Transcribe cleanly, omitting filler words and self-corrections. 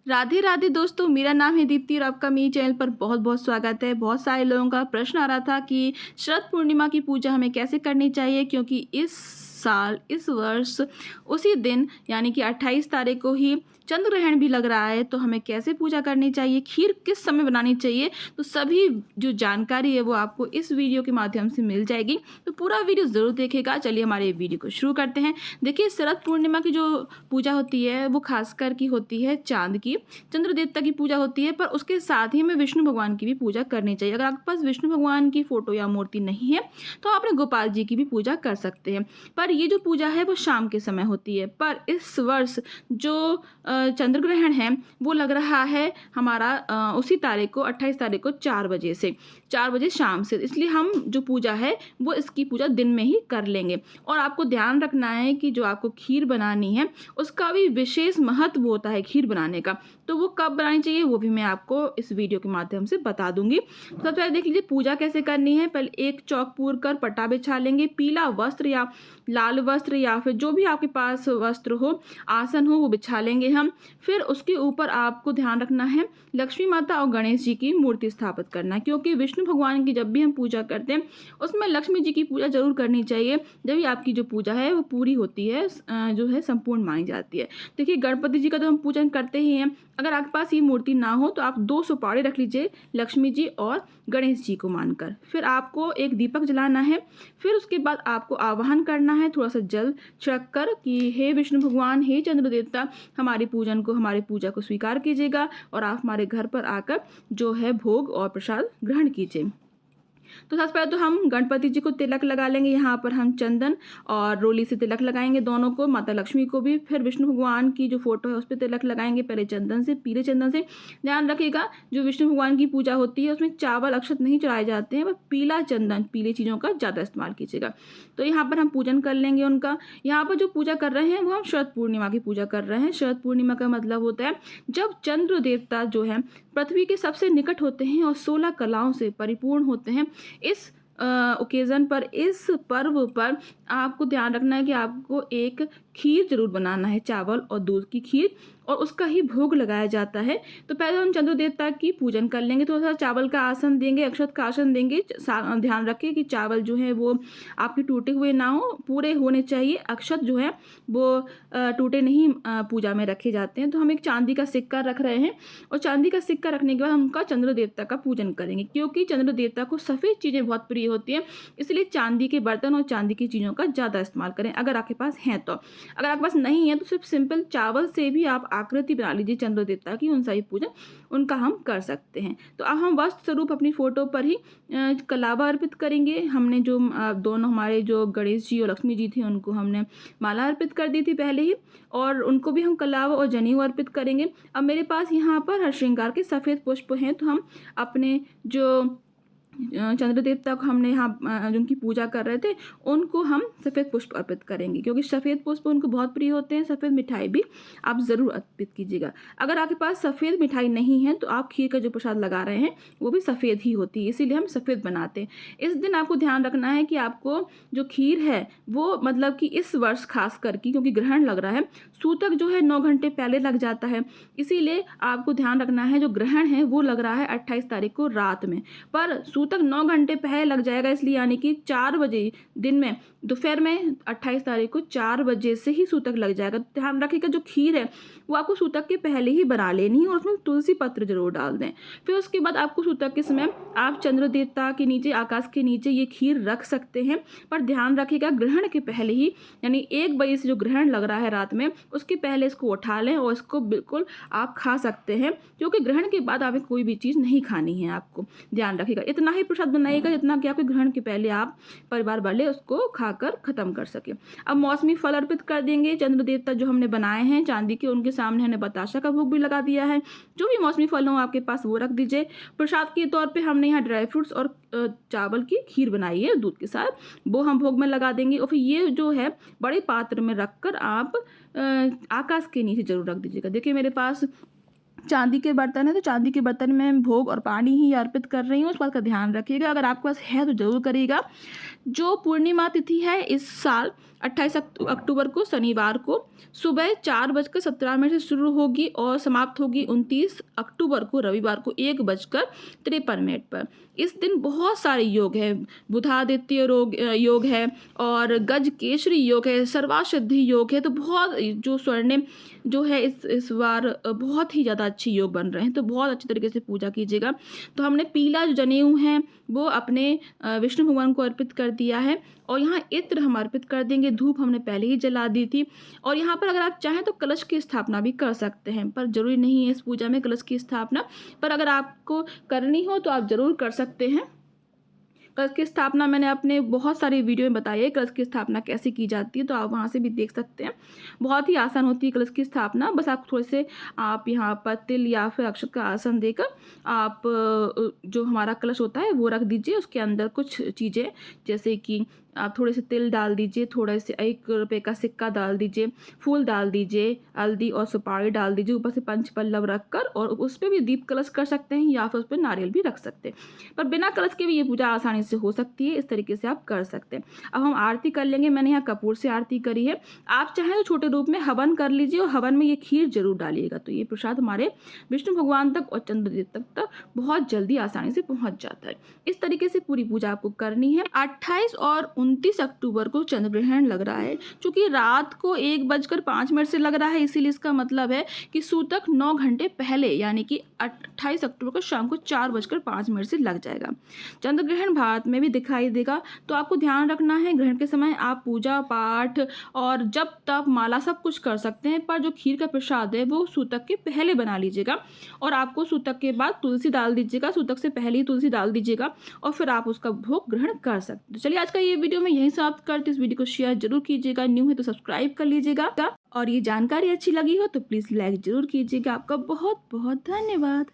राधे राधे दोस्तों, मेरा नाम है दीप्ति और आपका मेरे चैनल पर बहुत बहुत स्वागत है। बहुत सारे लोगों का प्रश्न आ रहा था कि शरद पूर्णिमा की पूजा हमें कैसे करनी चाहिए, क्योंकि इस साल इस वर्ष उसी दिन यानी कि 28 तारीख को ही चंद्र ग्रहण भी लग रहा है। तो हमें कैसे पूजा करनी चाहिए, खीर किस समय बनानी चाहिए, तो सभी जो जानकारी है वो आपको इस वीडियो के माध्यम से मिल जाएगी। तो पूरा वीडियो ज़रूर देखेगा। चलिए हमारे वीडियो को शुरू करते हैं। देखिए, शरद पूर्णिमा की जो पूजा होती है वो खासकर की होती है चांद की, चंद्र देवता की पूजा होती है, पर उसके साथ ही हमें विष्णु भगवान की भी पूजा करनी चाहिए। अगर आपके पास विष्णु भगवान की फोटो या मूर्ति नहीं है तो आप अपने गोपाल जी की भी पूजा कर सकते हैं। पर ये जो पूजा है वो शाम के समय होती है। पर इस वर्ष जो चंद्र ग्रहण है वो लग रहा है हमारा उसी तारीख को 28 तारीख को 4 बजे से 4 बजे शाम से, इसलिए हम जो पूजा है वो इसकी पूजा दिन में ही कर लेंगे। और आपको ध्यान रखना है कि जो आपको खीर बनानी है उसका भी विशेष महत्व होता है खीर बनाने का। तो वो कब बनानी चाहिए वो भी मैं आपको इस वीडियो के माध्यम से बता दूंगी। तो सबसे पहले देख लीजिए पूजा कैसे करनी है। पहले एक चौक पूर कर पट्टा बिछा लेंगे, पीला वस्त्र या लाल वस्त्र या फिर जो भी आपके पास वस्त्र हो, आसन हो, वो बिछा लेंगे हम। फिर उसके ऊपर आपको ध्यान रखना है लक्ष्मी माता और गणेश जी की मूर्ति स्थापित करना, क्योंकि विष्णु भगवान की जब भी हम पूजा करते हैं उसमें लक्ष्मी जी की पूजा जरूर करनी चाहिए। जब भी आपकी जो पूजा है वो पूरी होती है, जो है संपूर्ण मानी जाती है। देखिए, गणपति जी का तो हम पूजन करते ही हैं। अगर आपके पास ये मूर्ति ना हो तो आप 2 सुपारी रख लीजिए लक्ष्मी जी और गणेश जी को मानकर। फिर आपको एक दीपक जलाना है। फिर उसके बाद आपको आवाहन करना है थोड़ा सा जल छिड़क कर कि हे विष्णु भगवान, हे चंद्र देवता, हमारी हमारी पूजा को स्वीकार कीजिएगा और आप हमारे घर पर आकर जो है भोग और प्रसाद ग्रहण कीजिए। तो सबसे पहले तो हम गणपति जी को तिलक लगा लेंगे। यहाँ पर हम चंदन और रोली से तिलक लगाएंगे दोनों को, माता लक्ष्मी को भी। फिर विष्णु भगवान की जो फोटो है उस पर तिलक लगाएंगे, पहले चंदन से, पीले चंदन से। ध्यान रखिएगा, जो विष्णु भगवान की पूजा होती है उसमें चावल अक्षत नहीं चढ़ाए जाते हैं, पर पीला चंदन, पीली चीज़ों का ज़्यादा इस्तेमाल कीजिएगा। तो यहाँ पर हम पूजन कर लेंगे उनका। यहाँ पर जो पूजा कर रहे हैं वो हम शरद पूर्णिमा की पूजा कर रहे हैं। शरद पूर्णिमा का मतलब होता है जब चंद्र देवता जो है पृथ्वी के सबसे निकट होते हैं और 16 कलाओं से परिपूर्ण होते हैं। इस ओकेज़न पर, इस पर्व पर आपको ध्यान रखना है कि आपको एक खीर जरूर बनाना है, चावल और दूध की खीर, और उसका ही भोग लगाया जाता है। तो पहले हम चंद्र देवता की पूजन कर लेंगे। थोड़ा सा चावल का आसन देंगे, अक्षत का आसन देंगे। ध्यान रखें कि चावल जो है वो आपके टूटे हुए ना हो, पूरे होने चाहिए। अक्षत जो है वो टूटे नहीं पूजा में रखे जाते हैं। तो हम एक चांदी का सिक्का रख रहे हैं और चांदी का सिक्का रखने के बाद हम उनका चंद्र देवता का पूजन करेंगे, क्योंकि चंद्र देवता को सफ़ेद चीज़ें बहुत प्रिय होती हैं। इसलिए चांदी के बर्तन और चांदी की चीज़ों का ज़्यादा इस्तेमाल करें अगर आपके पास हैं तो। अगर आपके पास नहीं है तो सिर्फ सिंपल चावल से भी आप आकृति बना लीजिए चंद्र देवता की, उनसा ही पूजन उनका हम कर सकते हैं। तो अब हम वस्त्र स्वरूप अपनी फोटो पर ही कलावा अर्पित करेंगे। हमने जो दोनों हमारे जो गणेश जी और लक्ष्मी जी थे उनको हमने माला अर्पित कर दी थी पहले ही, और उनको भी हम कलावा और जनेऊ अर्पित करेंगे। अब मेरे पास यहाँ पर हर श्रृंगार के सफ़ेद पुष्प हैं, तो हम अपने जो चंद्र देवता को हमने यहाँ जिनकी पूजा कर रहे थे उनको हम सफ़ेद पुष्प अर्पित करेंगे, क्योंकि सफ़ेद पुष्प उनको बहुत प्रिय होते हैं। सफ़ेद मिठाई भी आप ज़रूर अर्पित कीजिएगा। अगर आपके पास सफ़ेद मिठाई नहीं है तो आप खीर का जो प्रसाद लगा रहे हैं वो भी सफ़ेद ही होती है, इसीलिए हम सफ़ेद बनाते हैं। इस दिन आपको ध्यान रखना है कि आपको जो खीर है वो मतलब कि इस वर्ष खास करके क्योंकि ग्रहण लग रहा है, सूतक जो है 9 घंटे पहले लग जाता है, इसीलिए आपको ध्यान रखना है जो ग्रहण है वो लग रहा है 28 तारीख को रात में, पर सूतक 9 घंटे पहले लग जाएगा। इसलिए यानी कि 4 बजे दिन में, दोपहर में 28 तारीख को 4 बजे से ही सूतक लग जाएगा। तो ध्यान रखिएगा जो खीर है वो आपको सूतक के पहले ही बना लेनी है और उसमें तुलसी पत्र जरूर डाल दें। फिर उसके बाद आपको सूतक के समय आप चंद्र देवता के नीचे, आकाश के नीचे ये खीर रख सकते हैं, पर ध्यान रखिएगा ग्रहण के पहले ही, यानी 1 बजे से जो ग्रहण लग रहा है रात में उसके पहले इसको उठा लें और इसको बिल्कुल आप खा सकते हैं, क्योंकि ग्रहण के बाद आपको कोई भी चीज़ नहीं खानी है। आपको ध्यान रखिएगा इतना ही प्रसाद बनाइएगा जितना कि आपके ग्रहण के पहले आप परिवार वाले उसको खाकर खत्म कर सके। अब मौसमी फल अर्पित कर देंगे। चंद्र देवता जो हमने बनाए हैं चांदी के, उनके सामने हमने बताशा का भोग भी लगा दिया है। जो भी मौसमी फल हो आपके पास वो रख दीजिए। प्रसाद के तौर पे हमने यहाँ ड्राई फ्रूट्स और चावल की खीर बनाई है दूध के साथ, वो हम भोग में लगा देंगे। और फिर ये जो है बड़े पात्र में रखकर आप आकाश के नीचे जरूर रख दीजिएगा। देखिए मेरे पास चांदी के बर्तन है तो चांदी के बर्तन में भोग और पानी ही अर्पित कर रही हूँ, उस बात का ध्यान रखिएगा। अगर आपके पास है तो जरूर करिएगा। जो पूर्णिमा तिथि है इस साल 28 अक्टूबर को शनिवार को सुबह 4:17 से शुरू होगी और समाप्त होगी 29 अक्टूबर को रविवार को 1:53 पर। इस दिन बहुत सारे योग है, बुधादित्य योग है और गज केसरी योग है, सर्वासिद्धि योग है। तो बहुत जो स्वर्णिम जो है इस बार बहुत ही ज़्यादा अच्छे योग बन रहे हैं, तो बहुत अच्छी तरीके से पूजा कीजिएगा। तो हमने पीला जो जनेऊ है वो अपने विष्णु भगवान को अर्पित कर दिया है और यहाँ इत्र हम अर्पित कर देंगे। धूप हमने पहले ही जला दी थी और यहाँ पर अगर आप चाहें तो कलश की स्थापना भी कर सकते हैं, पर जरूरी नहीं है इस पूजा में कलश की स्थापना, पर अगर आपको करनी हो तो आप ज़रूर कर सकते हैं। कलश की स्थापना मैंने अपने बहुत सारे वीडियो में बताई है, कलश की स्थापना कैसे की जाती है, तो आप वहाँ से भी देख सकते हैं। बहुत ही आसान होती है कलश की स्थापना। बस आप थोड़े से आप यहाँ पर तिल या फिर अक्षत का आसन देकर आप जो हमारा कलश होता है वो रख दीजिए। उसके अंदर कुछ चीज़ें जैसे कि आप थोड़े से तिल डाल दीजिए, थोड़े से 1 रुपये का सिक्का डाल दीजिए, फूल डाल दीजिए, हल्दी और सुपारी डाल दीजिए, ऊपर से पंच पल्लव रखकर, और उस पर भी दीप कलश कर सकते हैं या फिर उस पर नारियल भी रख सकते हैं। पर बिना कलश के भी ये पूजा आसानी से हो सकती है, इस तरीके से आप कर सकते हैं। अब हम आरती कर लेंगे। मैंने यहाँ कपूर से आरती करी है, आप चाहें तो छोटे रूप में हवन कर लीजिए और हवन में ये खीर जरूर डालिएगा, तो ये प्रसाद हमारे विष्णु भगवान तक और चंद्रदेव तक बहुत जल्दी आसानी से पहुँच जाता है। इस तरीके से पूरी पूजा आपको करनी है। 28 और 29 अक्टूबर को चंद्र ग्रहण लग रहा है, क्योंकि रात को 1:05 से लग रहा है, इसीलिए इसका मतलब है कि सूतक 9 घंटे पहले यानी कि 28 अक्टूबर को शाम को 4:05 से लग जाएगा। चंद्र ग्रहण भारत में भी दिखाई देगा, तो आपको ध्यान रखना है ग्रहण के समय आप पूजा पाठ और जप तप माला सब कुछ कर सकते हैं, पर जो खीर का प्रसाद है वो सूतक के पहले बना लीजिएगा और आपको सूतक के बाद तुलसी डाल दीजिएगा, सूतक से पहले ही तुलसी डाल दीजिएगा और फिर आप उसका भोग ग्रहण कर सकते हैं। चलिए आज का ये वीडियो मैं यहीं समाप्त करती हूँ। इस वीडियो को शेयर जरूर कीजिएगा, न्यू है तो सब्सक्राइब कर लीजिएगा और ये जानकारी अच्छी लगी हो तो प्लीज़ लाइक जरूर कीजिएगा। आपका बहुत बहुत धन्यवाद।